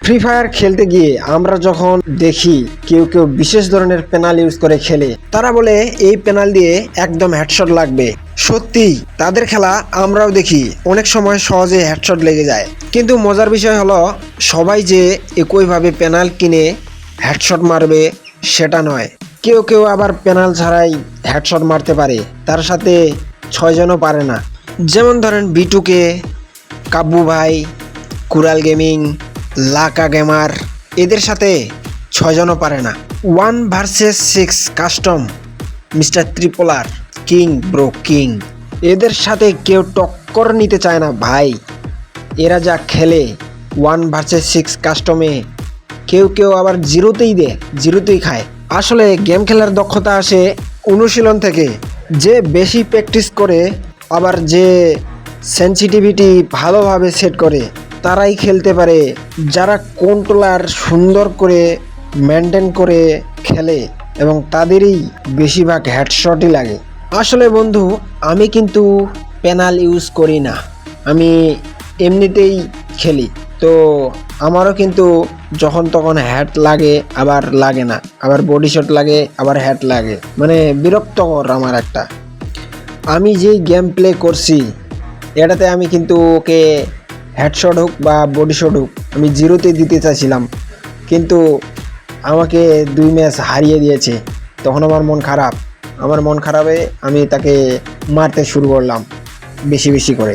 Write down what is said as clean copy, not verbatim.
Free fire খেলতে গিয়ে আমরা যখন দেখি কেউ কেউ বিশেষ ধরনের পেনাল ইউজ করে খেলে, তারা বলে এই পেনাল দিয়ে একদম হেডশট লাগবে। সত্যি তাদের খেলা আমরাও দেখি, অনেক সময় সহজে হেডশট লেগে যায়। কিন্তু মজার বিষয় হলো, সবাই যে একইভাবে পেনাল কিনে হেডশট মারবে সেটা নয়। কেউ কেউ আবার পেনাল ছাড়াই হেডশট মারতে পারে, তার সাথে 6 জনও পারে না। যেমন ধরেন বিটুকে, কাব্বু ভাই, কুরাল গেমিং, লাকা গেমার, এদের সাথে 6 জনও পারে না। 1 versus 6 custom, mister ত্রিপোলার, king bro king, এদের সাথে কেউ টক্কর নিতে চায় না ভাই। এরা যা খেলে 1 ভার্সেস 6 কাস্টমে, কেউ কেউ আবার জিরোতেই দেয়, জিরোতেই খায়। আসলে গেম খেলার দক্ষতা আসে অনুশীলন থেকে। যে বেশি প্র্যাকটিস করে, আবার যে সেনসিটিভিটি ভালোভাবে সেট করে, তারাই খেলতে পারে। যারা কন্ট্রোলার সুন্দর করে মেনটেন করে খেলে এবং তাদেরই বেশিরভাগ হেডশটই লাগে। আসলে বন্ধু, আমি কিন্তু পেনাল ইউজ করি না, আমি এমনিতেই খেলি। তো আমারও কিন্তু যখন তখন হেড লাগে, আবার লাগে না, আবার বডি শট লাগে, আবার হেড লাগে, মানে বিরক্তকর আমার একটা। আমি যেই গেম প্লে করছি এটাতে আমি কিন্তু ওকে হেডশট হোক বা বডি শট হোক আমি জিরোতে দিতে চাইছিলাম, কিন্তু আমাকে 2 ম্যাচ হারিয়ে দিয়েছে। তখন আমার মন খারাপ, আমার মন খারাপে আমি তাকে মারতে শুরু করলাম বেশি বেশি করে।